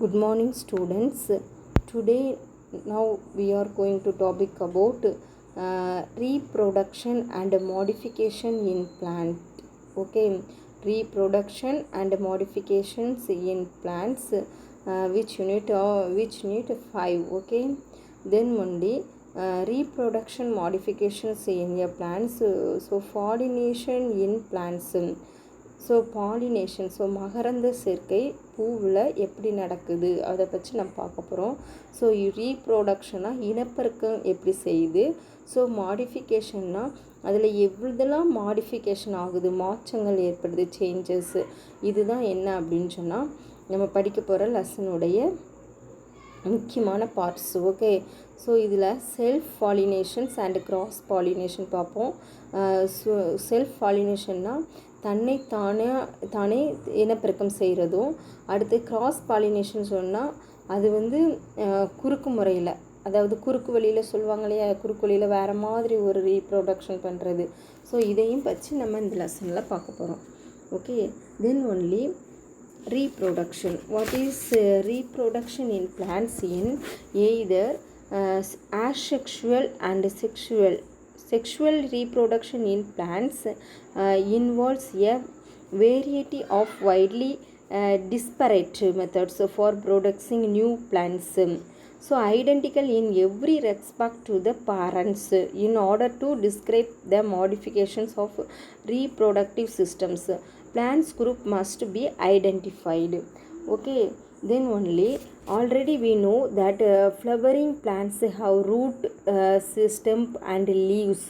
Good morning, students. Today, now we are going to topic about reproduction and modification in plant. Okay, reproduction and modifications in plants. Which unit 5. Okay, then only reproduction modifications in a plants. So pollination in plants. So pollination, so மகரந்த சேர்க்கை பூவில் எப்படி நடக்குது அதை பற்றி நம்ம பார்க்க போகிறோம். ஸோ ரீப்ரொடக்ஷனாக இனப்பெருக்கம் எப்படி செய்யுது, ஸோ மாடிஃபிகேஷன்னா அதில் எவ்வளோதெல்லாம் மாடிஃபிகேஷன் ஆகுது, மாற்றங்கள் ஏற்படுது, சேஞ்சஸ், இதுதான் என்ன அப்படின்னு சொன்னால் நம்ம படிக்க போகிற லெசனுடைய முக்கியமான பார்ட்ஸ். ஓகே, ஸோ இதில் self pollinations and cross pollination பார்ப்போம். செல்ஃப் பாலினேஷன்னா தானே இனப்பெருக்கம் செய்கிறதும், அடுத்து கிராஸ் பாலினேஷன் சொன்னால் அது குறுக்கு முறையில், அதாவது குறுக்கு வழியில் சொல்லுவாங்க இல்லையா, குறுக்கு வழியில் வேறு மாதிரி ஒரு ரீப்ரொடக்ஷன் பண்ணுறது. ஸோ இதையும் பற்றி நம்ம இந்த லெசனில் பார்க்க போகிறோம். Okay, then only reproduction. What is reproduction in plants? In either asexual and sexual reproduction in plants involves a variety of widely disparate methods for producing new plants, so identical in every respect to the parents. In order to describe the modifications of reproductive systems, plants group must be identified. Okay, then only already we know that flowering plants have root, stem and leaves.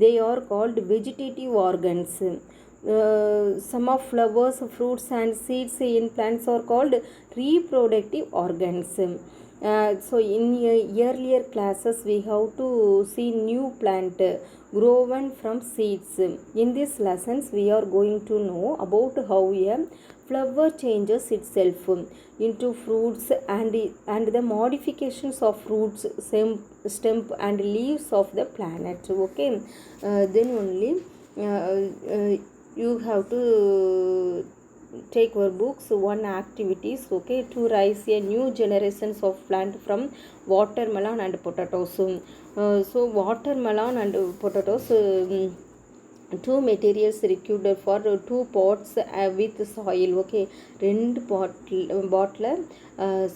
They are called vegetative organs. Some of flowers, fruits and seeds in plants are called reproductive organs. So in earlier classes we have to see new plant grown from seeds. In these lessons we are going to know about how a flower changes itself into fruits and the modifications of fruits, stem and leaves of the planet. Okay, then only you have to take our books, one activities, okay, to raise a new generations of plant from watermelon and potatoes. So watermelon and potatoes, two materials required for 2 pots with soil. Okay, 2 bottle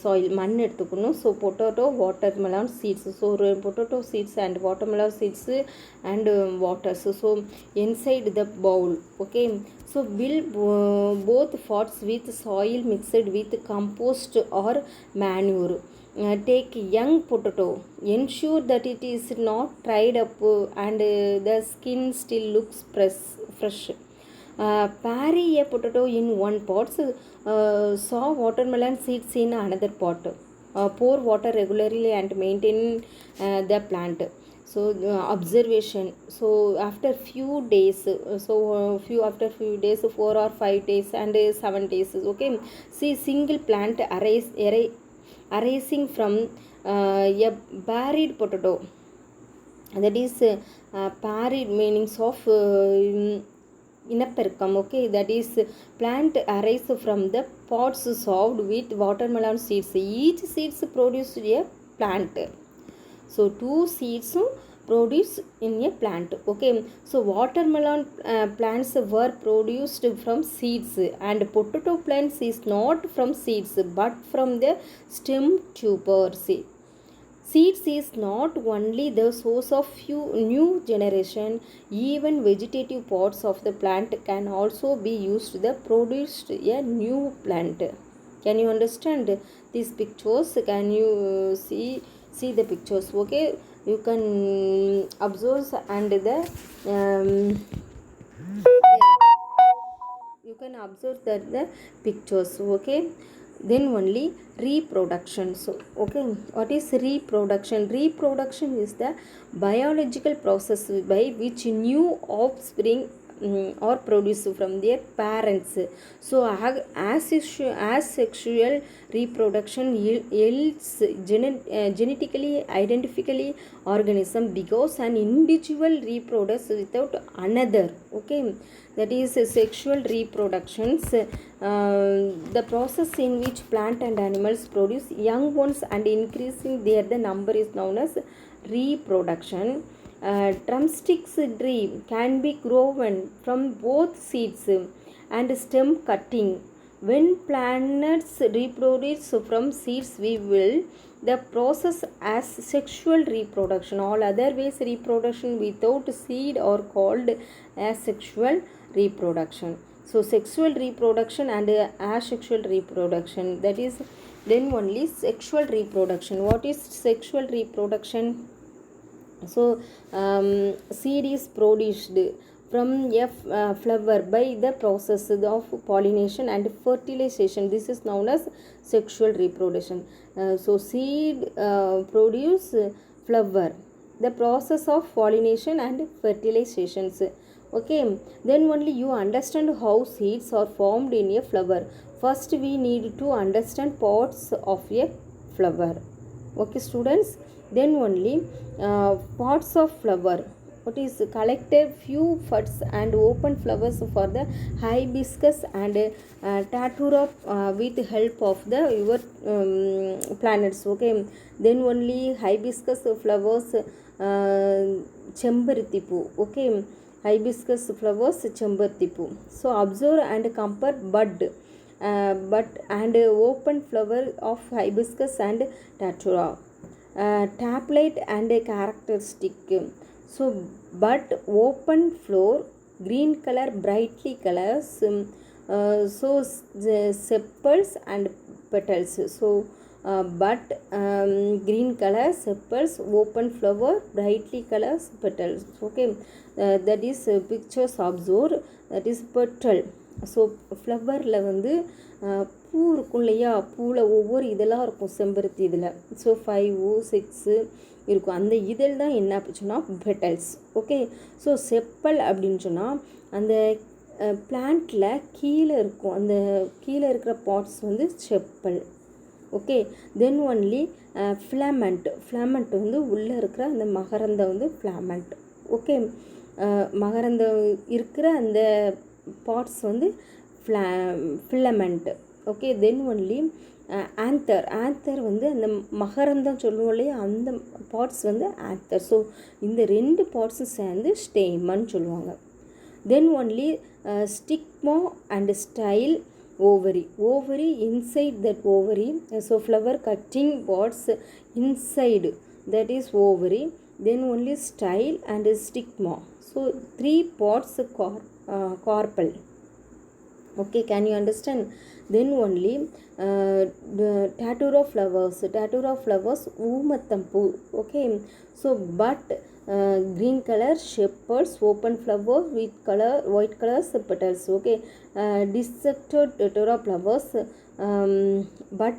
soil, மண் எடுத்துக்கணும். So potato, watermelon seeds, so potato seeds and watermelon seeds and waters, so inside the bowl. Okay, so fill both pots with soil mixed with compost or manure. Take young potato, ensure that it is not dried up and the skin still looks fresh. Parry a potato in one pot, sow watermelon seeds in another pot. Pour water regularly and maintain the plant. So observation, so after few days, after few days, 4 or 5 days and 7 days, okay, see single plant arising from a buried potato. That is buried meanings of இனப்பெருக்கம். Okay, that is plant arise from the pots sowed with watermelon seeds. Each seeds produced a plant. So 2 seeds produce in a plant. Okay, so watermelon plants were produced from seeds and potato plants is not from seeds but from the stem tubers. Seeds is not only the source of few new generation, even vegetative parts of the plant can also be used to produce a new plant. Can you understand these pictures? Can you see the pictures? Okay, you can observe and you can observe that the pictures. Okay, then only reproduction. So okay, what is reproduction? Reproduction is the biological process by which new offspring or produced from their parents. So asexual reproduction yields genetically identically organism because an individual reproduces without another. Okay, that is sexual reproductions, the process in which plant and animals produce young ones and increasing the number is known as reproduction. Drumsticks tree can be grown from both seeds and stem cutting. When plants reproduce from seeds, we will the process as sexual reproduction. All other ways reproduction without seed are called asexual reproduction. So sexual reproduction and asexual reproduction, that is then only sexual reproduction. What is sexual reproduction? So seed is produced from a flower by the process of pollination and fertilization. This is known as sexual reproduction. So seed produce flower, the process of pollination and fertilizations. Okay, then only you understand how seeds are formed in a flower. First we need to understand parts of a flower. Okay students, then only parts of flower. What is collected few buds and open flowers for the hibiscus and datura with help of the your planets. Okay, then only hibiscus flowers, chembarati poo. Okay, hibiscus flowers, chembarati poo. So observe and compare bud and open flower of hibiscus and datura. Tablet and a characteristic. So bud open floor, green color, brightly colors. So sepals and petals. So bud green color, sepals, open flower, brightly colors, petals. Okay, that is pictures observed. That is petal. So ஃப்ளவரில் வந்து பூ இருக்கும் இல்லையா, பூவில் ஒவ்வொரு இதெல்லாம் இருக்கும் செம்பருத்தி இதில். ஸோ 5 6 இருக்கும். அந்த இதழ் தான் என்ன அப்படின்னு சொன்னால் பெட்டல்ஸ். ஓகே, ஸோ செப்பல் அப்படின்னு சொன்னால் அந்த பிளான்ட்டில் கீழே இருக்கும், அந்த கீழே இருக்கிற பார்ட்ஸ் வந்து chappal. Okay, then only filament வந்து உள்ளே இருக்கிற அந்த மகரந்தம் வந்து ஃபிலமெண்ட். ஓகே, மகரந்தம் இருக்கிற அந்த பார்ட்ஸ் வந்து filament. Okay, then only anther வந்து அந்த மகரந்தம் சொல்லுவோம் இல்லையா, அந்த பார்ட்ஸ் வந்து ஆந்தர். ஸோ இந்த 2 பார்ட்ஸும் சேர்ந்து ஸ்டேமன் சொல்லுவாங்க. Then only stigma and style ovary inside that ovary. So flower cutting parts inside, that is ovary. Then only style and stigma. So 3 parts carpel. Okay, can you understand? Then only the datura flowers oomathampu. Okay, so but green color, shepherds, open flower with color white colors, petals. Okay, dissected datura flowers, but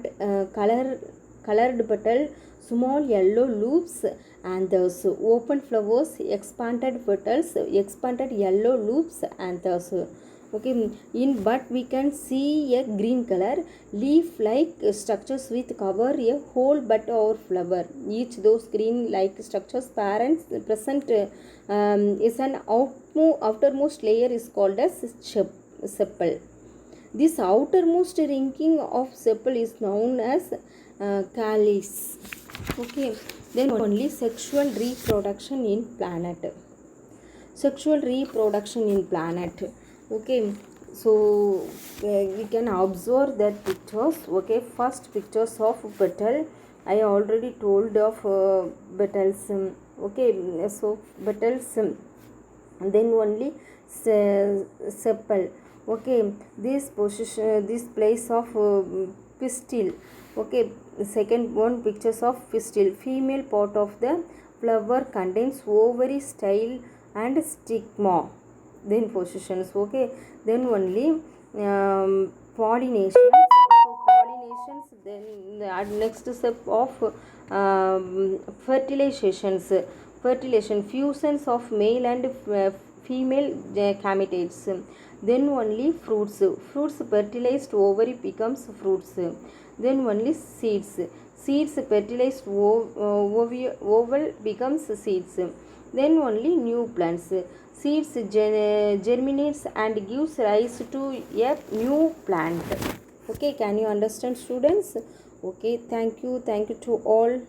colored petal, small yellow loops, anthers. Open flowers, expanded petals, expanded yellow loops, anthers. Okay, in bud we can see a green color leaf like structures with cover a whole bud or flower. Each those green like structures present is an outermost layer is called as sepal. This outermost ringing of sepal is known as calyx. Okay, then only sexual reproduction in planet. Okay, so we can observe that pictures. Okay, first pictures of petal. I already told of petals. Okay, so petals, then only sepal. Okay, this place of pistil. Okay, second one pictures of pistil. Female part of the flower contains ovary, style and stigma. Then positions. Okay, then only pollination. So pollinations, then the next step of fertilization, fusions of male and female gametates. Then only fruits. Fruits fertilized ovary becomes fruits. Then only seeds. Seeds fertilized oval becomes seeds. Then only new plants. Seeds germinates and gives rise to a new plant. Okay, can you understand, students? Okay, thank you to all.